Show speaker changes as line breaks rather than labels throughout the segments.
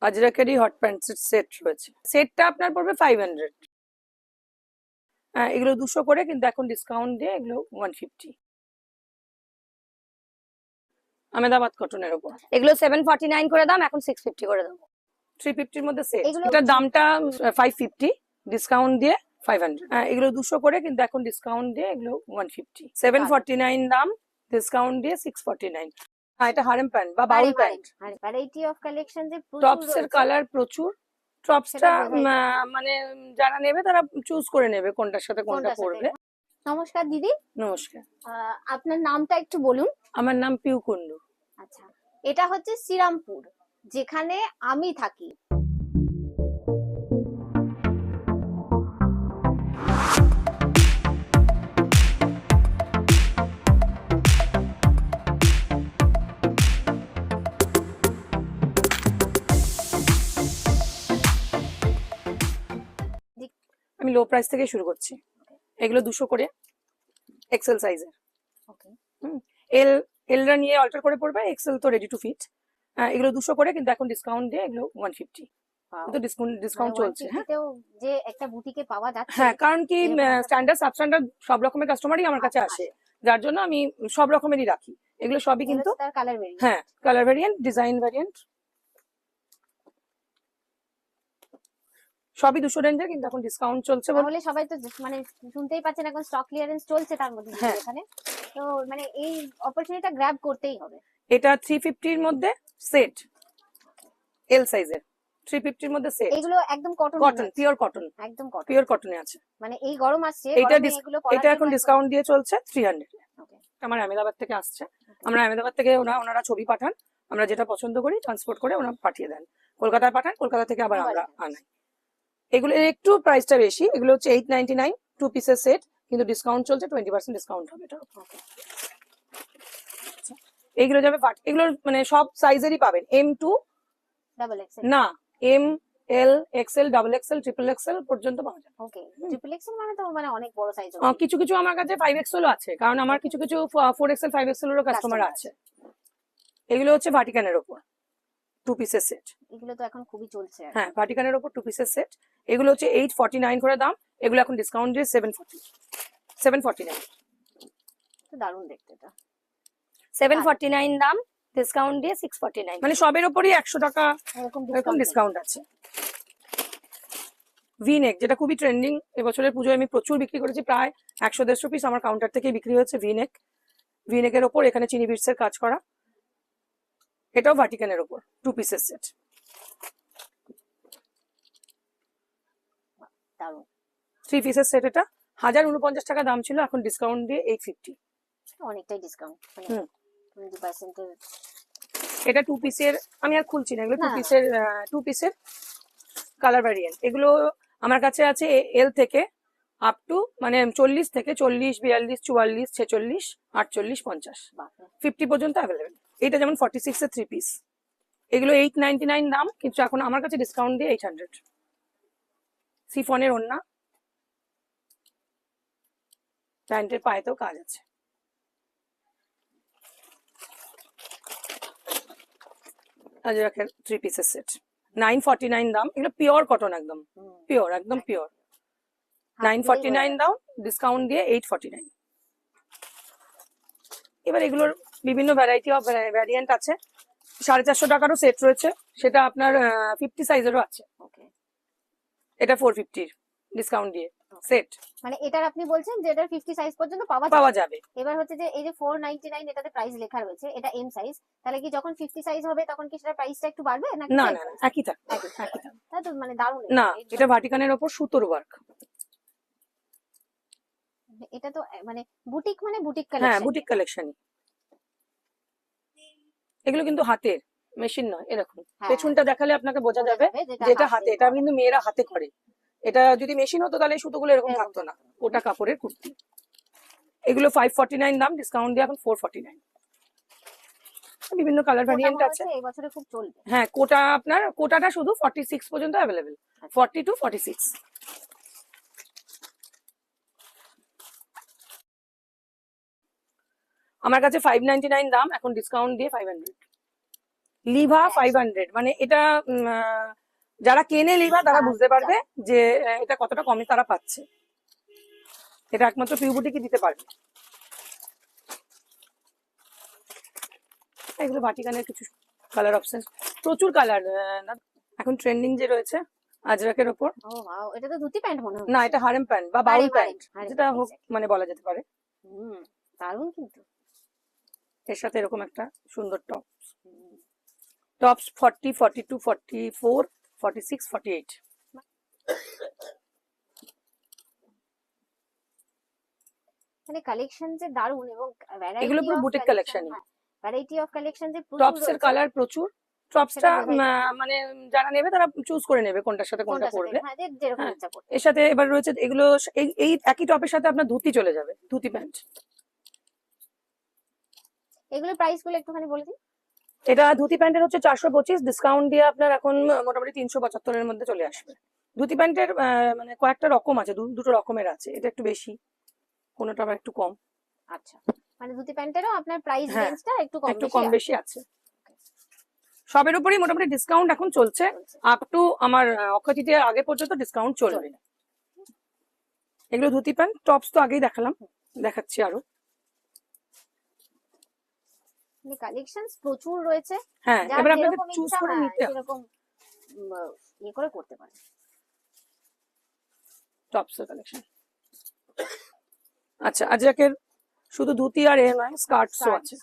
আজরাকেরই hot প্যান্টসের set রয়েছে। সেটটা আপনার পড়বে 500। এগুলো 200 করে, কিন্তু এখন ডিসকাউন্ট দিয়ে এগুলো 150। আহমেদাবাদ কটনের উপর
এগুলো 749 করে দাম, এখন 650 করে দাম।
350-র মধ্যে সেট।
এগুলো-
এটার দামটা 550, ডিসকাউন্ট দিয়ে 500। এগুলো 200 করে, কিন্তু এখন ডিসকাউন্ট দিয়ে এগুলো 150। 749 দাম, ডিসকাউন্ট দিয়ে 649। এটা হারেম প্যান্ট বা বাউল প্যান্ট।
ভ্যারাইটি অফ কালেকশন যে প্রচুর
টপস এর
রয়েছে।
কালার প্রচুর।
সেটা
টপসটা
বোঝাই যায়।
মানে যারা নেবে তারা চুজ করে নেবে কোনটার সাথে কোনটা
কোনটার সাথে?
পড়বে।
নমস্কার দিদি,
নমস্কার,
আপনার নামটা একটু বলুন।
আমার নাম পিউ কুন্ডু।
আচ্ছা, এটা হচ্ছে শ্রীরামপুর, যেখানে আমি থাকি।
আমি লো প্রাইস থেকে শুরু করছি। এগুলো 200 করে, এক্সেল সাইজের।
ওকে,
এল এলরা নিয়ে অল্টার করে পড়বে, এক্সেল তো রেডি টু ফিট। এগুলো 200 করে, কিন্তু এখন ডিসকাউন্ট দিয়ে এগুলো 150। তো ডিসকাউন্ট চলছে। হ্যাঁ,
যে একটা বুটিকে পাওয়া যাচ্ছে।
হ্যাঁ, কারণ কি
এরকম
স্ট্যান্ডার্ড সাবস্ট্যান্ডার্ড সব রকমের কাস্টমারই আমার কাছে আসে, যার জন্য আমি সব রকমেরই রাখি। এগুলো সবই কিন্তু
তার কালার ভেরিয়েন্ট।
হ্যাঁ, কালার ভেরিয়েন্ট, ডিজাইন ভেরিয়েন্ট সবই 200 রেঞ্জের, কিন্তু এখন ডিসকাউন্ট চলছে বলে।
তাহলে সবাই তো মানে শুনতেই পাচ্ছেন, এখন স্টক ক্লিয়ারেন্স চলছে তার মধ্যে দিয়ে
হ্যাঁ।
এখানে। তো মানে এই অপরচুনিটিটা গ্র্যাব করতেই হবে।
এটা 350-র মধ্যে সেট, এল সাইজের। 350-র মধ্যে সেট।
এগুলো একদম কটন,
পিওর কটন,
একদম কটন,
পিওর কটনে আছে।
মানে এই গরম আসছে,
এটা
গরমে এগুলো পরার
এটা
জন্য
এখন
একদম-
ডিসকাউন্ট দিয়ে চলছে 300।
Okay.
আমার আহমেদাবাদ থেকে আসছে। আমরা আহমেদাবাদ থেকে ওনারা ছবি পাঠান, আমরা যেটা পছন্দ করি ট্রান্সপোর্ট করে ওনারা পাঠিয়ে দেন। কলকাতায় পাঠান, কলকাতা থেকে আবার আমরা আনাই। এগুলো একটু প্রাইসটা বেশি। এগুলো হচ্ছে 899, 2 পিসের সেট, কিন্তু ডিসকাউন্ট চলছে, 20% ডিসকাউন্ট হবে এটার উপর। এইগুলো যাবে এগুলো মানে সব সাইজেরই পাবেন। M2
ডাবল এক্সেল
না, M L, XL, double XL, triple XL পর্যন্ত পাওয়া যায়।
ওকে, ট্রিপল এক্সেল মানে তো মানে অনেক বড় সাইজ।
কিছু কিছু আমার কাছে 5XL আছে, কারণ আমার কিছু কিছু 4XL 5XL এরও কাস্টমার আছে। এগুলো হচ্ছে ভাটিকানের ওপর 2 পিসের সেট।
এগুলো তো এখন খুবই চলছে।
হ্যাঁ, ভাটিকানের ওপর 2 পিসের সেট। এগুলো হচ্ছে 849 করে দাম, এগুলো এখন ডিসকাউন্ট দিয়ে 749।
তো দারুণ দেখতে এটা।
749 দাম, ডিসকাউন্ট দিয়ে 649। মানে সবের ওপরই 100 টাকা এরকম ডিসকাউন্ট আছে। ভিনেক, যেটা খুবই ট্রেন্ডিং, এবছরের পুজোয় আমি প্রচুর বিক্রি করেছি, প্রায় 100-150 পিস আমার কাউন্টার থেকে বিক্রি হয়েছে। ভিনেকের ওপর এখানে চিনি বিটসের কাজ করা, এটাও ভাটিকানের ওপর 2 পিসের সেট।
দারুণ।
3 পিসের সেট। এটা 1049 টাকা দাম ছিল, এখন ডিসকাউন্ট দিয়ে 850।
অনেকটাই ডিসকাউন্ট, মানে 20% এর।
এটা 2 পিসের, আমি আর খুলছি না, এগুলো 2 পিসের কালার ভ্যারিয়েন্ট। এগুলো আমার কাছে আছে এল থেকে আপ টু মানে 40 থেকে 40, 42, 44, 46, 48, 50, 50 পর্যন্ত অ্যাভেলেবেল। এটা যেমন 46 এর 3 পিস, এগুলো 899 দাম, কিন্তু এখন আমার কাছে ডিসকাউন্ট দিয়ে 800। সিফনের ওড়না, প্যান্টের পায়েতেও কাজ আছে। আজরাকের 3 পিসের সেট 949 দাম, এগুলো পিওর কটন, একদম পিওর, একদম পিওর। 949 দাম, ডিসকাউন্ট দিয়ে 849। এবার এগুলোর বিভিন্ন ভ্যারাইটি অফ ভ্যারিয়েন্ট আছে। 450 টাকারও সেট রয়েছে, সেটা আপনার 50 সাইজেরও আছে। এটা 450 ডিসকাউন্ট দিয়ে সেট।
মানে এটার আপনি বলছেন যে এটার 50 সাইজ পর্যন্ত
পাওয়া যাবে।
এবার হচ্ছে যে এই যে 499 এটাতে প্রাইস লেখা রয়েছে, এটা এম সাইজ, তাহলে কি যখন 50 সাইজ হবে তখন কি সেটা প্রাইসটা একটু বাড়বে নাকি?
না না, একই থাকবে।
তাই তো, মানে দারুণ।
না, এটা ভাটিকানের ওপর সুতোর ওয়ার্ক।
এটা তো মানে বুটিক, মানে বুটিক
হ্যাঁ,
কালেকশন।
বুটিক কালেকশনই। এগুলো কিন্তু হাতের, মেশিন নয়। এরকম পেছনটা দেখালে আপনাকে বোঝা যাবে যেটা হাতে। এটা কিন্তু মেয়েরা হাতে করে। এটা যদি মেশিন হতো তাহলে সুতোগুলো এরকম থাকতো না, ওটা কাপড়ের কুর্তি। এগুলো 549 দাম, ডিসকাউন্ট দিয়ে এখন 449। বিভিন্ন কালার ভ্যারিয়েন্ট আছে।
এই বছরে খুব চলবে।
হ্যাঁ, কোটাটা শুধু 46 পর্যন্ত অ্যাভেলেবেল, 40 to 46। আমার কাছে 599 দাম, এখন ডিসকাউন্ট দিয়ে 500। লিভা 500, মানে এটা যারা কেনে লিভা তারা বুঝতে পারবে যে এটা কতটা কমে তারা পাচ্ছে। এটা একমাত্র পিউবুটি কি দিতে পারবে। এগুলো ভাটিকানের কিছু কালার অপশন, প্রচুর কালার। এখন ট্রেন্ডিং যে রয়েছে আজরাকের ওপর।
ও ওয়াও, এটা তো ধুতি প্যান্ট মনে হচ্ছে।
না, এটা হারেম প্যান্ট বা বাউল প্যান্ট,
হারেম
যেটা
প্যান্ট,
হোক
exactly।
মানে বলা যেতে পারে।
দারুণ কিন্তু।
এর সাথে এরকম একটা সুন্দর টপ, টপস 40, 42, 44, 46, 48।
মানে কালেকশন যে দারুণ, এবং
এগুলো পুরো boutique collection.
Variety of collection যে প্রচুর
টপস এর
রয়েছে।
কালার প্রচুর। টপসটা মানে যারা নেবে তারা চুজ করে নেবে কোনটার সাথে কোনটা
কোনটার সাথে,
পরবে।
হ্যাঁ, যেরকম
হ্যাঁ,
ইচ্ছা করতে।
এর সাথে এবার রয়েছে এগুলো, এই একই টপের সাথে আপনার ধুতি চলে যাবে, ধুতি প্যান্ট।
এগুলোর প্রাইস গুলো একটুখানি বলে দিন।
এটা ধুতি প্যান্টের হচ্ছে 425, ডিসকাউন্ট দিয়ে আপনার এখন মোটামুটি 375 এর মধ্যে চলে আসবে। ধুতি প্যান্টের মানে কয়েকটা রকম আছে, দুটো রকমের আছে, এটা একটু বেশি, কোনোটা আবার একটু কম।
আচ্ছা, মানে ধুতি প্যান্টেরও আপনার প্রাইস
হ্যাঁ,
রেঞ্জটা একটু
একটু
কম
কম বেশি আছে। সবের উপরই মোটামুটি ডিসকাউন্ট এখন চলছে, আপ টু আমার অক্ষয় তৃতীয়ার আগে পর্যন্ত ডিসকাউন্ট চলবে। এগুলো ধুতি প্যান্ট। টপস তো আগেই দেখালাম, দেখাচ্ছি আরো।
কালেকশনস প্রচুর রয়েছে।
হ্যাঁ,
যার
এবার আপনাকে
যেরকম
চুজ
ইচ্ছা,
করে
হ্যাঁ,
নিতে হবে।
সেরকম ইয়ে করে করতে পারে।
টপস এর কালেকশন। আচ্ছা, আজরাকের শুধু ধুতি আর এ নয়, স্কার্টসও আছে।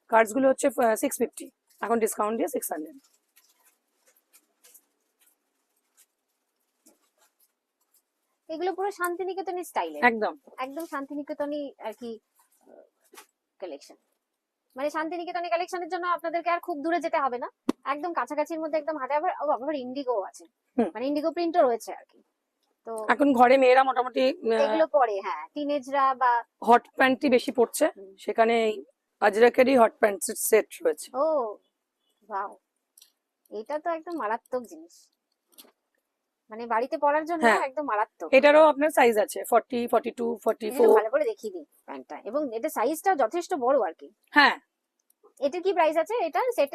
স্কার্টস গুলো হচ্ছে 650, এখন ডিসকাউন্ট দিয়ে 600।
এগুলো পুরো শান্তিনিকেতনী স্টাইলে,
একদম
একদম শান্তিনিকেতনী আর কি কালেকশন। মানে শান্তিনিকেতনী কালেকশনের জন্য আপনাদেরকে আর খুব দূরে যেতে হবে না, একদম কাছাকাছির মধ্যে একদম হাতে। আবার ইন্ডিগো আছে, মানে ইন্ডিগো প্রিন্টও রয়েছে আর কি। তো
এখন ঘরে মেয়েরা মোটামুটি
এগুলো পরে, হ্যাঁ, টিনেজরা বা
হট প্যান্টই বেশি পড়ছে, সেখানে আজরাকেরই হট প্যান্ট সেট রয়েছে।
ও ওয়াও, এটা তো একদম মারাত্মক জিনিস, মানে বাড়িতে পরার জন্য একদম মারাত্মক।
এটারও আপনার সাইজ আছে 40, 42, 44।
ভালো করে দেখিয়ে দিই প্যান্টটা, এবং এটা সাইজটা যথেষ্ট বড় আর কি।
হ্যাঁ,
এটা কি প্রাইস আছে?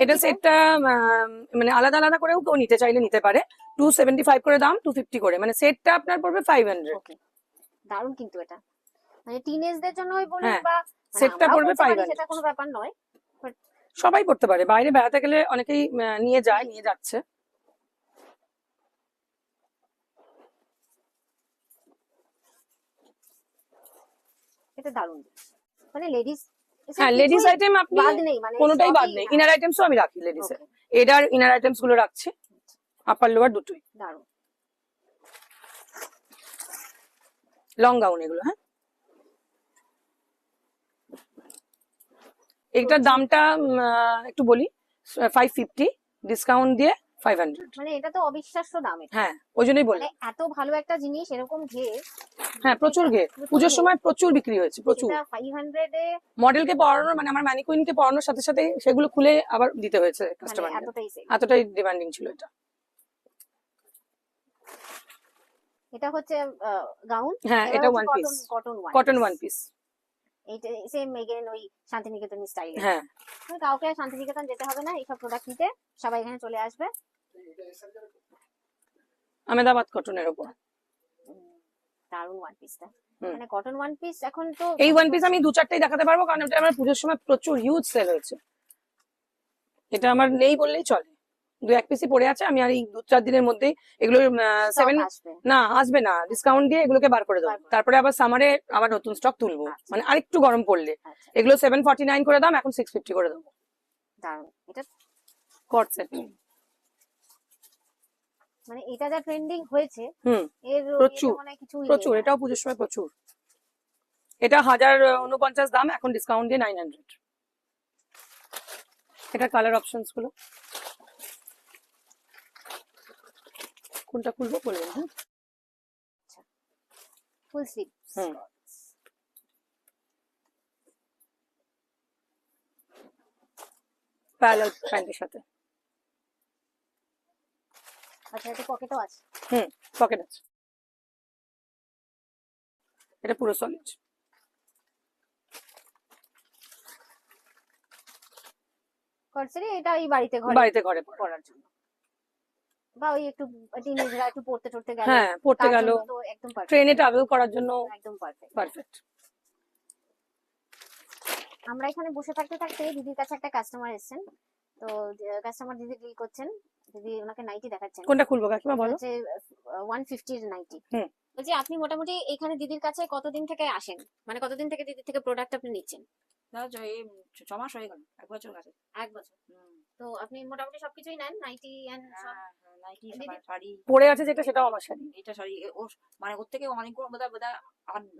এটা
সেটটা মানে আলাদা আলাদা করেও কেউ নিতে চাইলে নিতে পারে। 275 করে দাম, 250 করে, মানে সেটটা আপনার পড়বে 500।
ওকে, দারুণ কিন্তু এটা, মানে টিনেজদের জন্যই বলুন বা
সেটটা পড়বে 500,
সেটা কোনো ব্যাপার নয়,
সবাই পড়তে পারে। বাইরে বেড়াতে গেলে অনেকেই নিয়ে যাচ্ছে।
এটা দারুণ, মানে লেডিস,
হ্যাঁ, লেডিস আইটেম আপনি
বাদ নেই, মানে
কোনোটাই বাদ নেই। ইনার আইটেমসও আমি রাখি লেডিসের, এটার ইনার আইটেমস গুলো রাখছি, আপার লোয়ার দুটোই।
দারুণ
লং গাউন এগুলো। হ্যাঁ, এটার দামটা একটু বলি, 550, ডিসকাউন্ট দিয়ে 500।
মানে এটা তো অবিশ্বাস্য দাম।
হ্যাঁ, ওই জন্যই বললাম,
এত ভালো একটা জিনিস, এরকম ঘের,
হ্যাঁ প্রচুর ঘের, পুজোর সময় প্রচুর বিক্রি হয়েছে, প্রচুর।
500 এ
মডেলকে পরানোর, মানে আমার ম্যানিকুইনকে পরানোর সাথে সাথে সেগুলো খুলে আবার দিতে হয়েছে কাস্টমার, এতটাই ডিমান্ডিং ছিল এটা।
এটা হচ্ছে গাউন।
হ্যাঁ, এটা one piece, cotton one piece.
এইটা সেম এগেইন ওই শান্তিনিকেতনী স্টাইলে।
হ্যাঁ,
কাউকে শান্তিনিকেতন যেতে হবে না এইসব প্রোডাক্ট নিতে, সবাই এখানে চলে আসবে।
আহমেদাবাদ কটনের উপর
দারুণ ওয়ান পিসটা, মানে কটন ওয়ান পিস। এখন তো
এই ওয়ান পিস আমি 2-4টাই দেখাতে পারবো, কারণ এটা আমার পুজোর সময় প্রচুর হিউজ সেল হয়েছে। এটা আমার নেই বললেই চলে, 2-1 পিসই পড়ে আছে। আমি আর এই 2-4 দিনের মধ্যেই এগুলো 7 না আসবে না, ডিসকাউন্ট দিয়ে এগুলোকে বার করে দেবো। তারপরে আবার সামারে আবার নতুন স্টক তুলবো, মানে আরেকটু গরম পড়লে। এগুলো 749 করে দাম, এখন 650 করে দেবো।
দারুণ, এটা
কট সেট,
মানে এটা যা ট্রেন্ডিং হয়েছে, এর
প্রচুর, এটাও পুজোর সময় প্রচুর। এটা 1049 দাম, এখন ডিসকাউন্ট দিয়ে 900। এটা কালার অপশনস গুলো, কোনটা খুলবো বলবেন? হ্যাঁ,
ফুল স্লিভ,
প্যারালাল প্যান্টের সাথে।
আচ্ছা, এটা পকেটও আছে।
পকেট আছে। এটা পুরো সলিড।
কটসেরি এটা এই বাড়িতে
বাড়িতে ঘরে পরা।
পরার জন্য, বা ওই একটু টিনেজরা একটু পড়তে টড়তে গেল,
হ্যাঁ, পড়তে
তার
গেল,
জন্য তো একদম পারফেক্ট,
ট্রেনে ট্রাভেল করার জন্য
একদম পারফেক্ট।
পারফেক্ট।
আমরা এখানে বসে থাকতে থাকতে দিদির কাছে একটা কাস্টমার এসেছেন, তো কাস্টমার দিদি ডিল করছেন, দিদি ওনাকে নাইটি দেখাচ্ছেন।
কোনটা খুলবো কাকিমা বলো?
হচ্ছে 150 এর নাইটি।
হুম।
বলছি আপনি মোটামুটি এখানে দিদির কাছে কতদিন থেকে আসেন, মানে কতদিন থেকে দিদির থেকে প্রোডাক্ট আপনি নিচ্ছেন?
এই 6 মাস হয়ে গেল, 1 বছর কাছে।
1 বছর। তো আপনি মোটামুটি সবকিছুই নেন, নাইটি এন্ড সব?
নাইটি,
দিদি?
শাড়ি,
পরে আছে যেটা সেটাও আমার শাড়ি।
এটা শাড়ি, ওর মানে ওর থেকে অনেকগুলো বোধহয়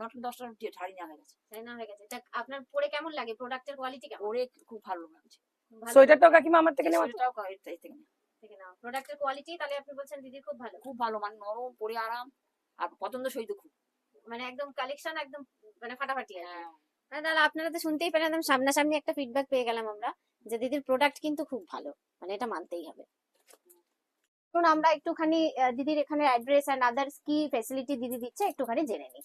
9-10টা শাড়ি নেওয়া হয়ে গেছে।
তাই না, হয়ে গেছে। তা আপনার পরে কেমন লাগে, প্রোডাক্টের কোয়ালিটি কেমন?
ওরে খুব ভালো লাগছে।
ভালো
সোয়েটারটাও কাকিমা আমার থেকে নেওয়া।
সেটাও এর থেকে নেওয়া।
থেকে নাও প্রোডাক্টের কোয়ালিটি, তাহলে আপনি বলছেন দিদির খুব ভালো,
খুব ভালো, মানে নরম, পরে আরাম, আর পছন্দ সই তো খুব।
মানে একদম কালেকশন একদম মানে ফাটাফাটি আর কি।
হ্যাঁ।
না, তাহলে আপনারা তো শুনতেই পেলেন, একদম সামনাসামনি একটা ফিডব্যাক পেয়ে গেলাম আমরা যে দিদির প্রোডাক্ট কিন্তু খুব ভালো, মানে এটা মানতেই হবে। এখন আমরা একটুখানি দিদির এখানে অ্যাড্রেস এন্ড আদার্স কি ফ্যাসিলিটি দিদি দিচ্ছে একটুখানি জেনে নিই।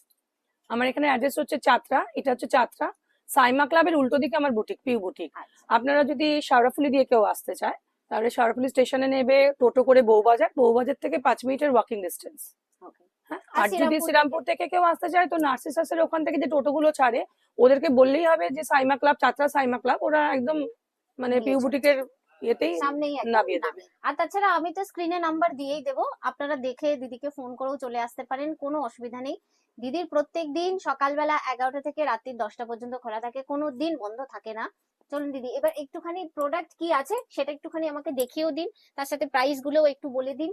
আমার এখানে অ্যাড্রেস হচ্ছে চাতরা, এটা হচ্ছে চাতরা সাইমা ক্লাবের উল্টো দিকে আমার বুটিক, পিউ বুটিক।
আচ্ছা,
আপনারা যদি শাওরাফুলি দিয়ে কেউ আসতে চায় তাহলে শাওরাফুলি স্টেশনে নেবে টোটো করে বউবাজার, বউবাজার থেকে 5 মিনিটের ওয়াকিং ডিস্টেন্স।
ওকে।
হ্যাঁ,
আর
আর যদি
শ্রীরামপুর
শ্রীরামপুর থেকে কেউ আসতে চায় তো নার্সিসাসের ওখান থেকে যে টোটোগুলো ছাড়ে ওদেরকে বললেই হবে যে সাইমা ক্লাব, চাতরা সাইমা ক্লাব, ওরা একদম মানে
নিয়ে
পিউ
যাবে।
বুটিকের ইয়েতেই
সামনেই একদম
নামিয়ে দেবে।
আর তাছাড়া আমি তো স্ক্রিনে নাম্বার দিয়েই দেবো, আপনারা দেখে দিদিকে ফোন করেও চলে আসতে পারেন, কোনো অসুবিধা নেই। দিদির প্রত্যেক দিন সকালবেলা 11টা থেকে রাত্রি 10টা পর্যন্ত খোলা থাকে, কোনো দিন বন্ধ থাকে না। চলুন দিদি এবার একটুখানি প্রোডাক্ট কি আছে সেটা একটুখানি আমাকে দেখিয়েও দিন, তার সাথে প্রাইস গুলোও একটু বলে দিন,